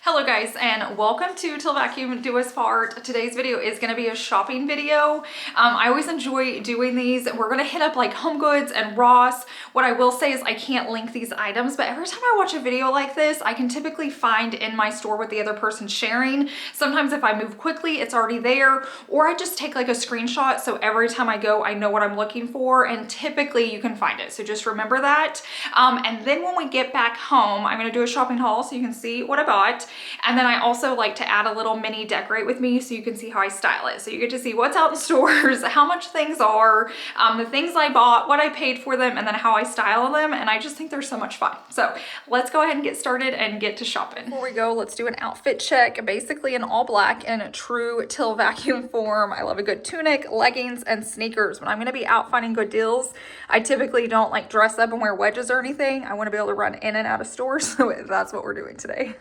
Hello guys, and welcome to Till Vacuum Do Us Part. Today's video is going to be a shopping video. I always enjoy doing these. We're going to hit up like Home Goods and Ross. What I will say is I can't link these items, but every time I watch a video like this, I can typically find in my store what the other person's sharing. Sometimes if I move quickly, it's already there, or I just take like a screenshot so every time I go, I know what I'm looking for, and typically you can find it. So just remember that. And then when we get back home, I'm going to do a shopping haul so you can see what I bought. And then I also like to add a little mini decorate with me so you can see how I style it. So you get to see what's out in stores, how much things are, the things I bought, what I paid for them, and then how I style them. And I just think they're so much fun. So let's go ahead and get started and get to shopping. Before we go, let's do an outfit check. Basically in all black in a true Till Vacuum form. I love a good tunic, leggings, and sneakers. When I'm going to be out finding good deals, I typically don't like dress up and wear wedges or anything. I want to be able to run in and out of stores. So that's what we're doing today.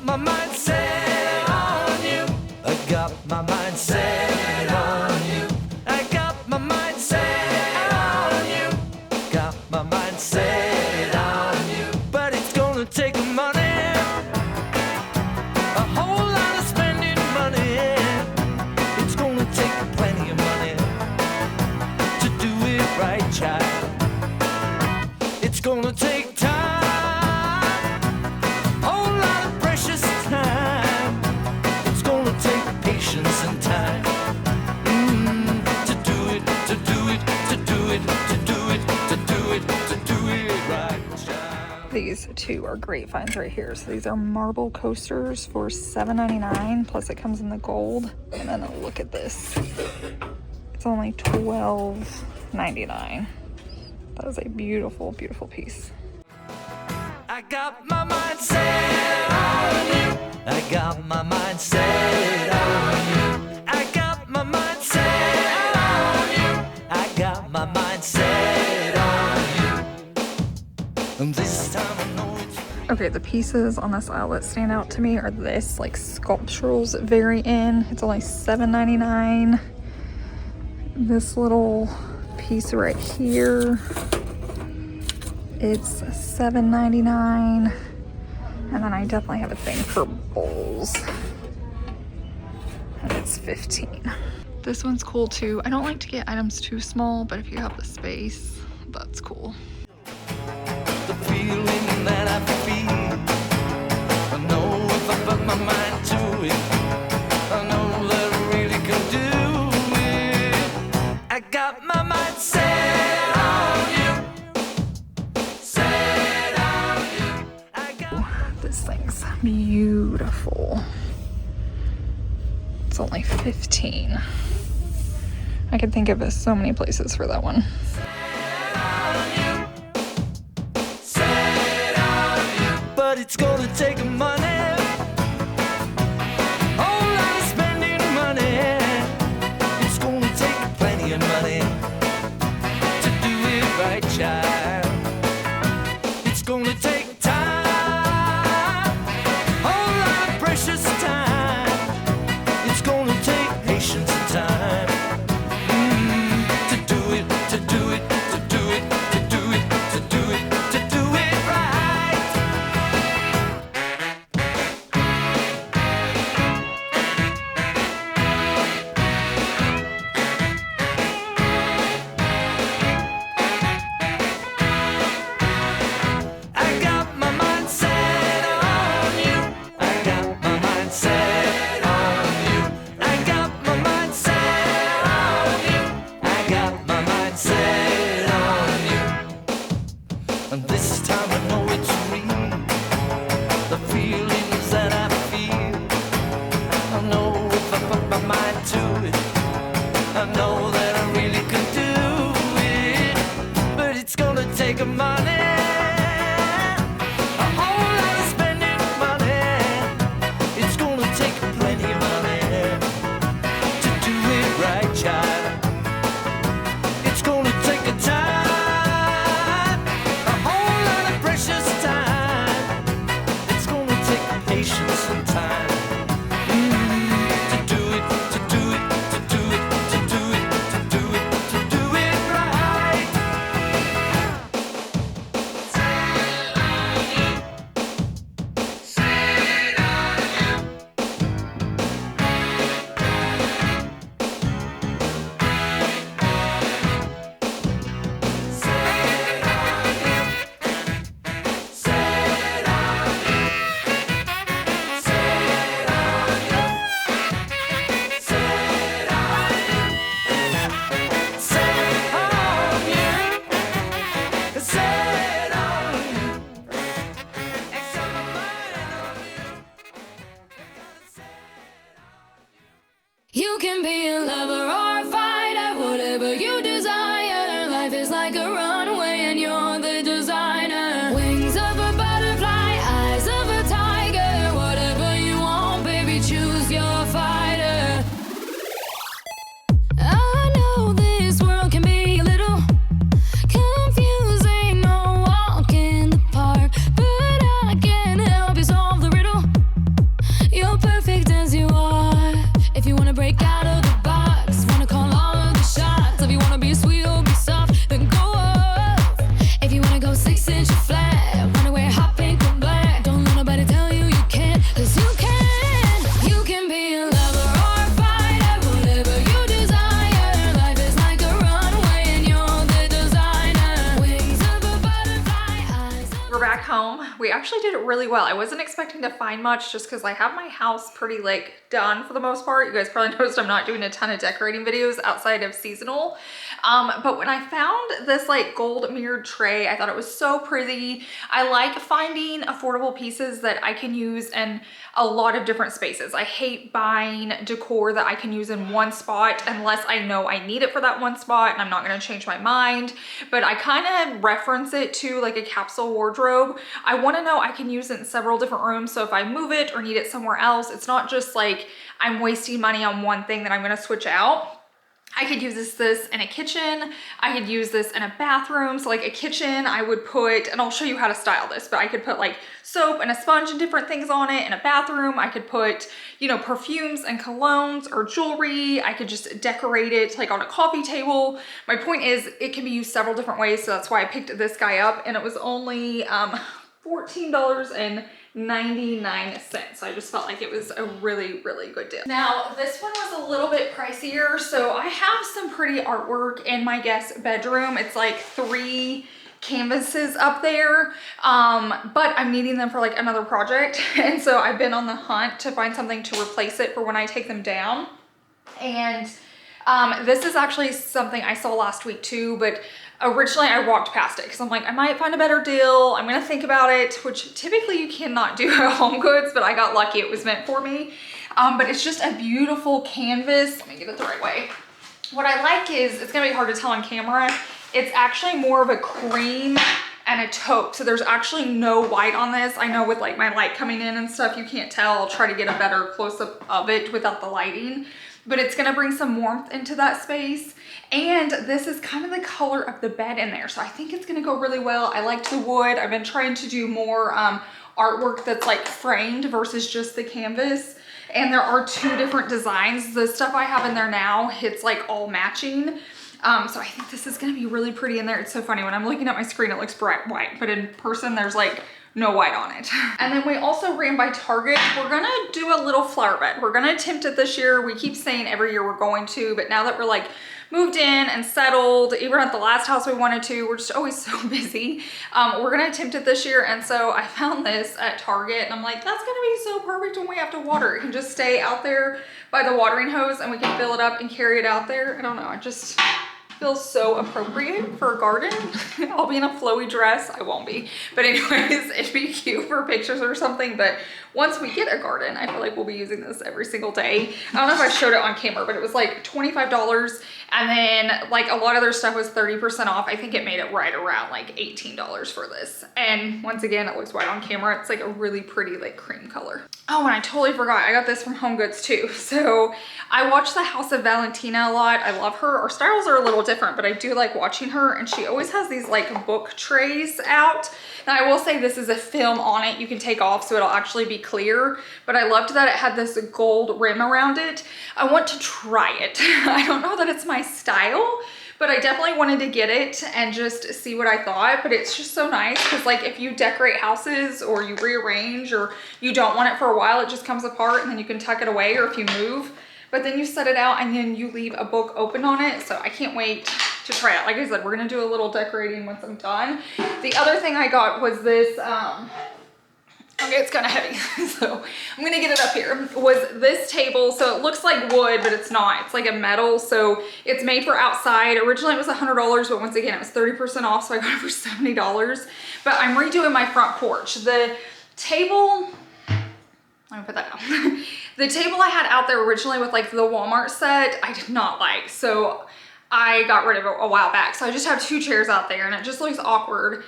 My mind set on you. I got my mind set on you. I got my mind set on you. Got my mind set on you. But it's gonna take money, a whole lot of spending money. It's gonna take plenty of money to do it right, child. It's gonna take time. These two are great finds right here. So these are marble coasters for $7.99, plus it comes in the gold. And then look at this. It's only $12.99. That is a beautiful, beautiful piece. I got my mind set on you. I got my mind set on you. I got my mind set on you. I got my mind set on you. And this time I know it's free. Okay, the pieces on this outlet stand out to me are this like sculpturals very in. It's only $7.99. This little piece right here, it's $7.99. And then I definitely have a thing for bowls, and it's $15. This one's cool too. I don't like to get items too small, but if you have the space, that's cool. The feeling that I feel, I know if I put my mind to it, I know that I really can do it. I got my mind set on you, set on you. I got This thing's beautiful. It's only $15. I could think of so many places for that one. But it's gonna take money, whole lot of spending money. It's gonna take plenty of money to do it right, child. It's gonna take time, whole lot of precious time. It's gonna take patience and time to do it, to do it, to do it, to do it, to do it, to do it right. I got my mind set on you. I got my mind set on you. I got my mind set on you. I got my mind set on you. And this time I know it's real. The feelings that I feel, I know if I put my mind to it, I know that I really can do it. But it's gonna take money, a whole lot of spending money. It's gonna take plenty of money to do it right, child. It's gonna take a time, a whole lot of precious time. It's gonna take patience and time to do it, to do it, to do it, to do it, to do it, to do it right. home. We actually did it really well. I wasn't expecting to find much just because I have my house pretty like done for the most part. You guys probably noticed I'm not doing a ton of decorating videos outside of seasonal. But when I found this like gold mirrored tray, I thought it was so pretty. I like finding affordable pieces that I can use in a lot of different spaces. I hate buying decor that I can use in one spot unless I know I need it for that one spot and I'm not going to change my mind. But I kind of reference it to like a capsule wardrobe. I want to know I can use it in several different rooms. So if I move it or need it somewhere else, it's not just like I'm wasting money on one thing that I'm going to switch out. I could use this in a kitchen. I could use this in a bathroom. So like a kitchen, I would put, and I'll show you how to style this, but I could put like soap and a sponge and different things on it. In a bathroom, I could put, you know, perfumes and colognes or jewelry. I could just decorate it like on a coffee table. My point is it can be used several different ways. So that's why I picked this guy up, and it was only $14.99. I just felt like it was a really, really good deal. Now, this one was a little bit pricier. So I have some pretty artwork in my guest bedroom. It's like 3 canvases up there, but I'm needing them for like another project. And so I've been on the hunt to find something to replace it for when I take them down. And this is actually something I saw last week too, but originally I walked past it because I'm like, I might find a better deal. I'm gonna think about it, which typically you cannot do at Home Goods, but I got lucky, it was meant for me. But it's just a beautiful canvas. Let me get it the right way. What I like is, it's gonna be hard to tell on camera, it's actually more of a cream and a taupe. So there's actually no white on this. I know with like my light coming in and stuff, you can't tell. I'll try to get a better close-up of it without the lighting, but it's gonna bring some warmth into that space. And this is kind of the color of the bed in there. So I think it's gonna go really well. I liked the wood. I've been trying to do more artwork that's like framed versus just the canvas. And there are 2 different designs. The stuff I have in there now, it's like all matching. So I think this is gonna be really pretty in there. It's so funny, when I'm looking at my screen, it looks bright white, but in person, there's like no white on it. And then we also ran by Target. We're gonna do a little flower bed. We're gonna attempt it this year. We keep saying every year we're going to, but now that we're like moved in and settled, even at the last house we wanted to, we're just always so busy. We're gonna attempt it this year. And so I found this at Target and I'm like, that's gonna be so perfect when we have to water. It can just stay out there by the watering hose and we can fill it up and carry it out there. I don't know, it just feels so appropriate for a garden. I'll be in a flowy dress. I won't be, but anyways, it'd be cute for pictures or something. But once we get a garden, I feel like we'll be using this every single day. I don't know if I showed it on camera, but it was like $25. And then like a lot of their stuff was 30% off. I think it made it right around like $18 for this. And once again, it looks white on camera. It's like a really pretty like cream color. Oh, and I totally forgot. I got this from Home Goods too. So I watch The House of Valentina a lot. I love her. Our styles are a little different, but I do like watching her. And she always has these like book trays out. Now I will say this is a film on it you can take off so it'll actually be clear, but I loved that it had this gold rim around it. I want to try it. I don't know that it's my style, but I definitely wanted to get it and just see what I thought. But it's just so nice because like if you decorate houses or you rearrange or you don't want it for a while, it just comes apart and then you can tuck it away, or if you move, but then you set it out and then you leave a book open on it. So I can't wait to try it. Like I said, we're gonna do a little decorating once I'm done. The other thing I got was this, okay, it's kind of heavy, so I'm gonna get it up here, was this table. So it looks like wood, but it's not. It's like a metal, so it's made for outside. Originally it was $100, but once again, it was 30% off, so I got it for $70. But I'm redoing my front porch. The table, let me put that down. The table I had out there originally with like the Walmart set, I did not like. So I got rid of it a while back. So I just have 2 chairs out there and it just looks awkward.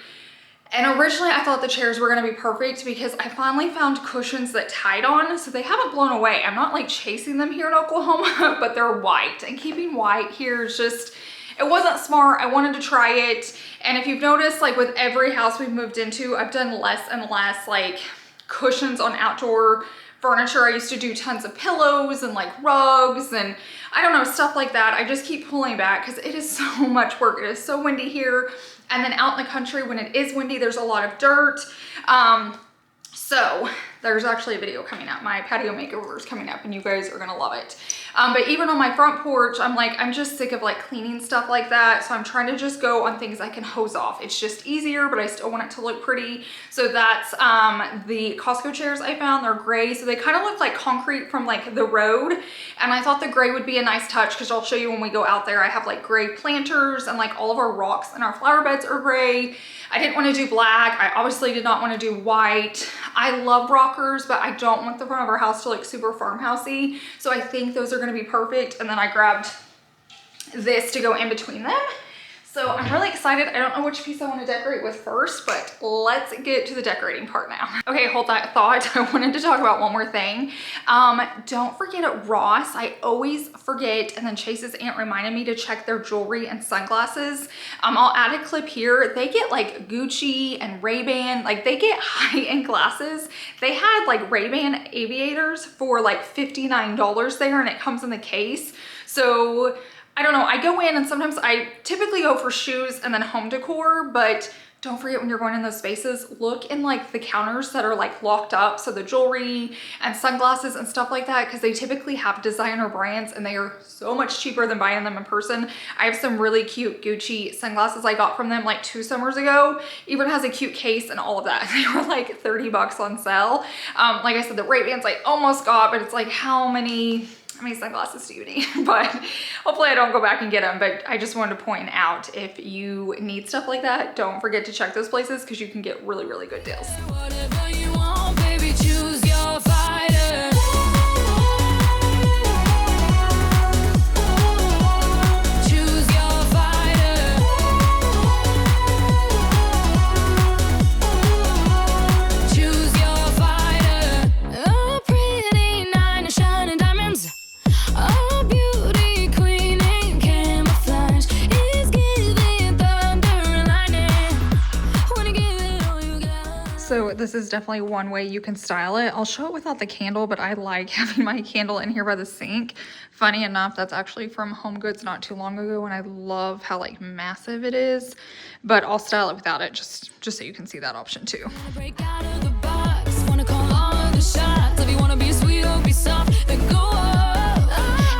And originally I thought the chairs were gonna be perfect because I finally found cushions that tied on, so they haven't blown away. I'm not like chasing them here in Oklahoma, but they're white. And keeping white here is just, it wasn't smart. I wanted to try it. And if you've noticed, like with every house we've moved into, I've done less and less like cushions on outdoor furniture. I used to do tons of pillows and like rugs and I don't know, stuff like that. I just keep pulling back because it is so much work. It is so windy here. And then out in the country, when it is windy, there's a lot of dirt. So there's actually a video coming up. My patio makeover is coming up and you guys are gonna love it. But even on my front porch, I'm like, I'm just sick of like cleaning stuff like that. So I'm trying to just go on things I can hose off. It's just easier, but I still want it to look pretty. So that's the Costco chairs I found. They're gray. So they kind of look like concrete from like the road. And I thought the gray would be a nice touch because I'll show you when we go out there. I have like gray planters and like all of our rocks and our flower beds are gray. I didn't want to do black. I obviously did not want to do white. I love rockers, but I don't want the front of our house to look super farmhousey. So I think those are going to be perfect. And then I grabbed this to go in between them. So I'm really excited. I don't know which piece I want to decorate with first, but let's get to the decorating part now. Okay, hold that thought. I wanted to talk about one more thing. Don't forget at Ross, I always forget, and then Chase's aunt reminded me to check their jewelry and sunglasses. I'll add a clip here. They get like Gucci and Ray-Ban, like they get high-end glasses. They had like Ray-Ban aviators for like $59 there, and it comes in the case. So I don't know, I go in and sometimes I typically go for shoes and then home decor, but don't forget when you're going in those spaces, look in like the counters that are like locked up. So the jewelry and sunglasses and stuff like that, because they typically have designer brands and they are so much cheaper than buying them in person. I have some really cute Gucci sunglasses I got from them like 2 summers ago. Even has a cute case and all of that. They were like 30 bucks on sale. Like I said, the Ray-Bans I almost got, but it's like how many sunglasses do you need? But hopefully I don't go back and get them. But I just wanted to point out, if you need stuff like that, don't forget to check those places because you can get really, really good deals. Whatever you want, baby, choose your fighter. Choose your fighter. Choose your fighter. A pretty nine of shining diamonds. A beauty queen in camouflage is giving thunder and lightning. Wanna give it all you got. So this is definitely one way you can style it. I'll show it without the candle, but I like having my candle in here by the sink. Funny enough, that's actually from Home Goods not too long ago, and I love how like massive it is. But I'll style it without it just so you can see that option too. Break out of the box, wanna call all the shots. If you wanna be sweet or be soft, then go up.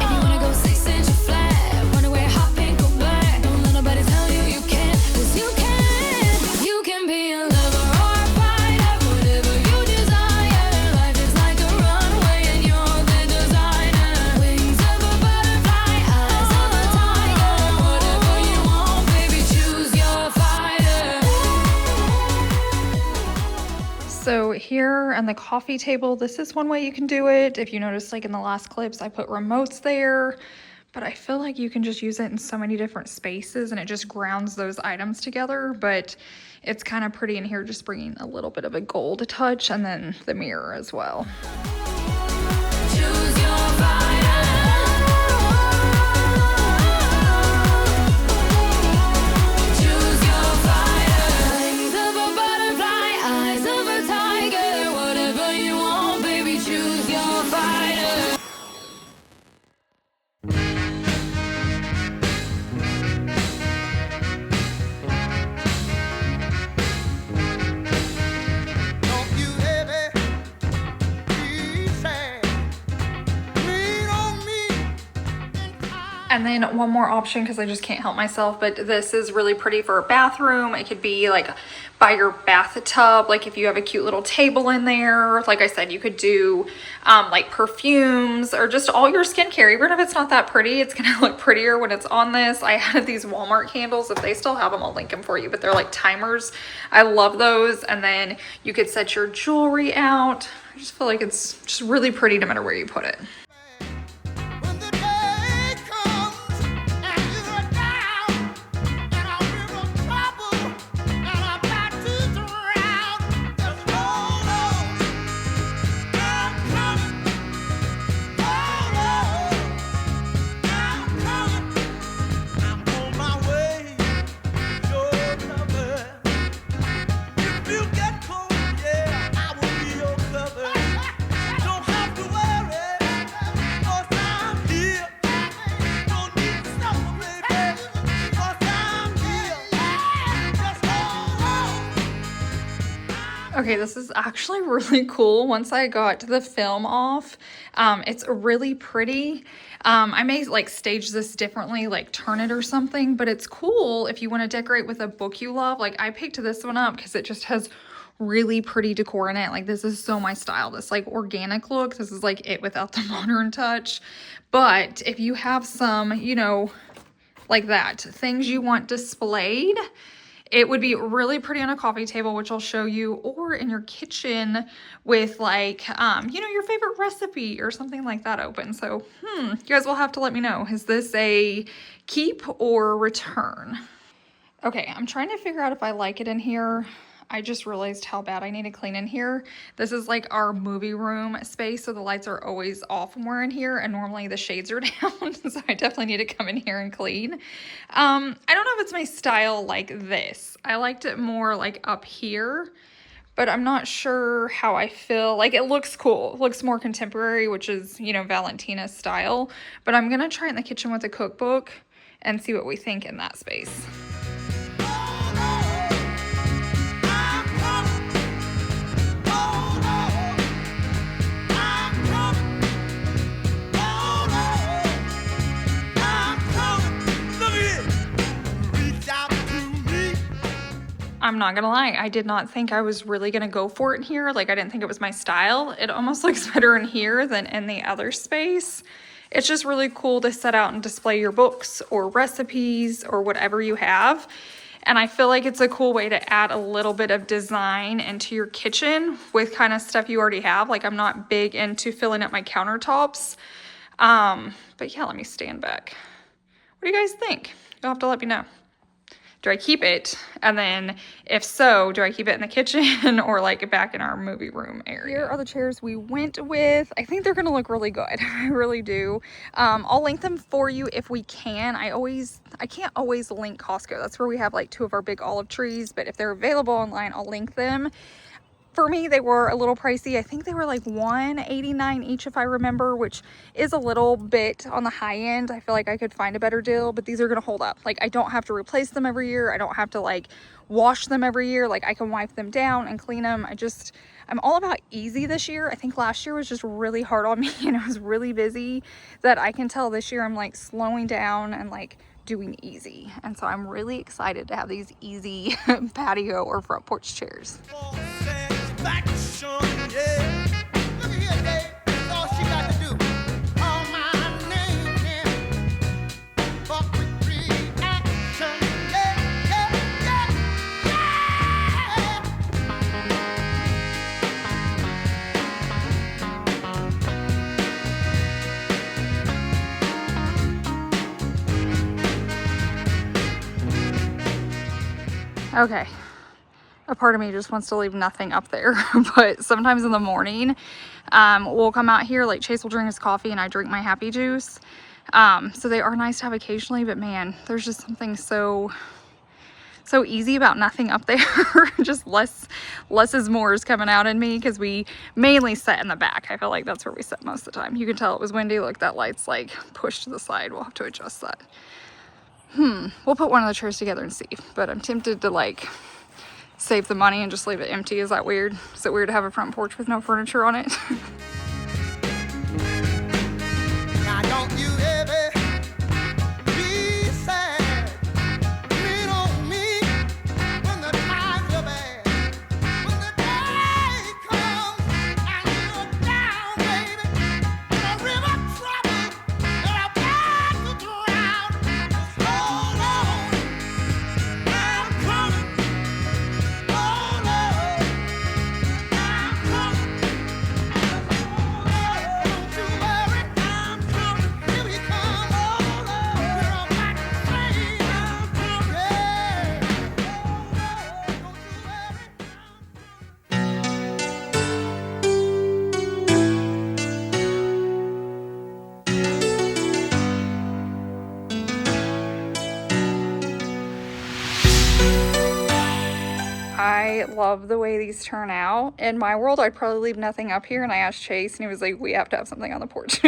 If you wanna go 6 inches flat, run away, hop and go black. Don't let nobody tell you you can't, 'cause you can. You can be a lover or a fighter, whatever you desire. Life is like a runway and you're the designer. Wings of a butterfly, eyes of a tiger. Whatever you want, baby, choose your fighter. So here on the coffee table, this is one way you can do it. If you notice, like in the last clips, I put remotes there, but I feel like you can just use it in so many different spaces and it just grounds those items together. But it's kind of pretty in here, just bringing a little bit of a gold touch, and then the mirror as well. Choose your fighter. Choose your fighter. Wings of a butterfly, eyes of a tiger. Whatever you want, baby, choose your fighter. Don't you ever be sad. Lean on me. And then one more option, because I just can't help myself, but this is really pretty for a bathroom. It could be like by your bathtub, like if you have a cute little table in there. Like I said, you could do like perfumes or just all your skincare. Even if it's not that pretty, it's gonna look prettier when it's on this. I had these Walmart candles. If they still have them, I'll link them for you, but they're like timers. I love those. And then you could set your jewelry out. I just feel like it's just really pretty no matter where you put it. When the day comes and you're down and I'm in trouble and I'm about to drown, just hold on. I'm coming. Hold on. I'm coming. I'm on my way. Your cover. If you get cold, yeah, I will be your cover. Don't have to worry, 'cause I'm here. Don't need to suffer, baby, 'cause I'm here. Just hold on. Okay, this is actually really cool. Once I got the film off, it's really pretty. I may like stage this differently, like turn it or something, but it's cool if you want to decorate with a book you love. Like I picked this one up because it just has really pretty decor in it. Like this is so my style. This like organic look. This is like it without the modern touch. But if you have some, you know, like that, things you want displayed, it would be really pretty on a coffee table, which I'll show you, or in your kitchen with like, you know, your favorite recipe or something like that open. So, you guys will have to let me know. Is this a keep or return? Okay, I'm trying to figure out if I like it in here. I just realized how bad I need to clean in here. This is like our movie room space, so the lights are always off when we're in here, and normally the shades are down, so I definitely need to come in here and clean. I don't know if it's my style like this. I liked it more like up here, but I'm not sure how I feel. Like it looks cool. It looks more contemporary, which is, you know, Valentina's style, but I'm gonna try it in the kitchen with a cookbook and see what we think in that space. I'm not gonna lie, I did not think I was really gonna go for it in here. Like I didn't think it was my style. It almost looks better in here than in the other space. It's just really cool to set out and display your books or recipes or whatever you have. And I feel like it's a cool way to add a little bit of design into your kitchen with kind of stuff you already have. Like I'm not big into filling up my countertops. But yeah, let me stand back. What do you guys think? You'll have to let me know. Do I keep it? And then if so, do I keep it in the kitchen or like back in our movie room area? Here are the chairs we went with. I think they're gonna look really good. I really do. I'll link them for you if we can. I can't always link Costco. That's where we have like 2 of our big olive trees, but if they're available online, I'll link them. For me, they were a little pricey. I think they were like $189 each if I remember, which is a little bit on the high end. I feel like I could find a better deal, but these are gonna hold up. Like I don't have to replace them every year. I don't have to like wash them every year. Like I can wipe them down and clean them. I'm all about easy this year. I think last year was just really hard on me and I was really busy, that I can tell this year I'm like slowing down and like doing easy. And so I'm really excited to have these easy patio or front porch chairs. Satisfaction, yeah. Look at here, Dave. That's all she got to do. Call my name and fuck with reaction. Yeah, yeah, yeah. Okay. A part of me just wants to leave nothing up there, but sometimes in the morning, we'll come out here, like Chase will drink his coffee and I drink my happy juice. So they are nice to have occasionally, but man, there's just something so easy about nothing up there. Just less is more is coming out in me because we mainly sit in the back. I feel like that's where we sit most of the time. You can tell it was windy. Look, that light's like pushed to the side. We'll have to adjust that. We'll put one of the chairs together and see, but I'm tempted to like save the money and just leave it empty. Is that weird? Is it weird to have a front porch with no furniture on it? now don't you ever be sad. Lean on me when the times are bad. When the day comes and you're down, baby, in a river of trouble and about to drown. Just hold on, I'm coming. Oh Lord, I'm coming. Don't you worry, I'm coming. Here we come. Oh Lord, we're about to say I'm coming. Yeah. Oh Lord, don't you worry, I love the way these turn out. In my world, I'd probably leave nothing up here, and I asked Chase and he was like, we have to have something on the porch.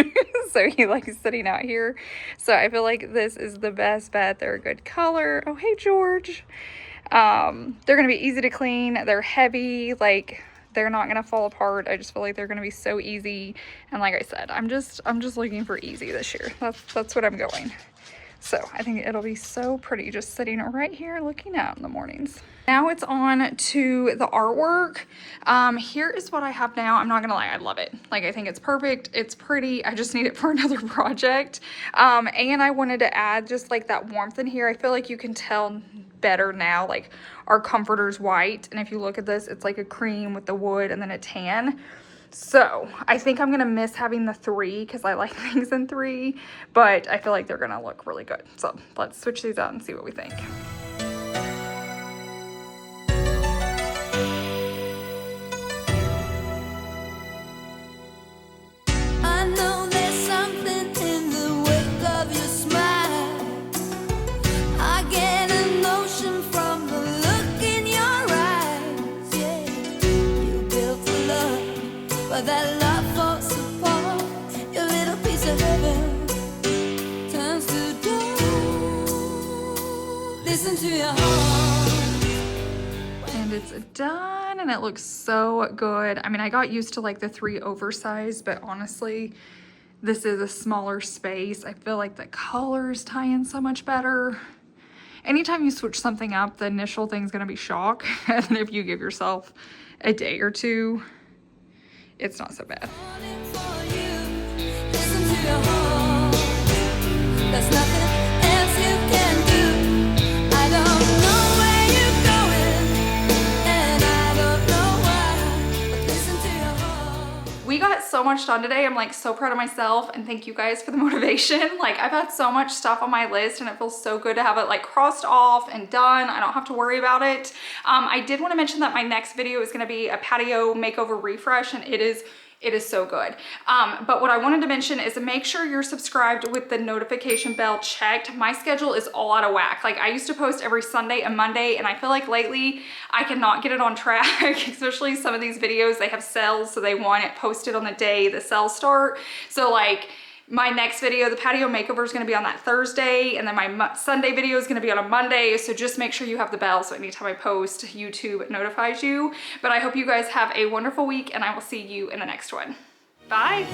So he likes sitting out here. So I feel like this is the best bet. They're a good color. Oh, hey, George. They're gonna be easy to clean. They're heavy. Like they're not gonna fall apart. I just feel like they're gonna be so easy. And like I said, I'm just looking for easy this year. That's what I'm going. So I think it'll be so pretty just sitting right here looking out in the mornings. Now it's on to the artwork. Here is what I have now. I'm not gonna lie, I love it. Like, I think it's perfect, it's pretty. I just need it for another project. And I wanted to add just like that warmth in here. I feel like you can tell better now, like our comforter's white. And if you look at this, it's like a cream with the wood and then a tan. So I think I'm gonna miss having the 3 because I like things in 3, but I feel like they're gonna look really good. So let's switch these out and see what we think. I know there's something in the wake of your smile. I get a notion from the look in your eyes. Yeah, you built a love, but that love falls apart. Your little piece of heaven turns to dust. Listen to your heart. And it's done and it looks so good. I mean, I got used to like the 3 oversized, but honestly, this is a smaller space. I feel like the colors tie in so much better. Anytime you switch something up, the initial thing's gonna be shock. And if you give yourself a day or 2, it's not so bad. Listen to your heart. There's nothing else you can do. I don't know where you're going, and I don't know why, but listen to your heart. We got so much done today. I'm like so proud of myself, and thank you guys for the motivation. Like, I've had so much stuff on my list and it feels so good to have it like crossed off and done. I don't have to worry about it. I did want to mention that my next video is going to be a patio makeover refresh, and it is so good. But what I wanted to mention is to make sure you're subscribed with the notification bell checked. My schedule is all out of whack. Like, I used to post every Sunday and Monday, and I feel like lately I cannot get it on track, especially some of these videos, they have sales, so they want it posted on the day the sales start. So like, my next video, the patio makeover, is going to be on that Thursday, and then my Sunday video is going to be on a Monday. So just make sure you have the bell so anytime I post, YouTube notifies you. But I hope you guys have a wonderful week, and I will see you in the next one. Bye.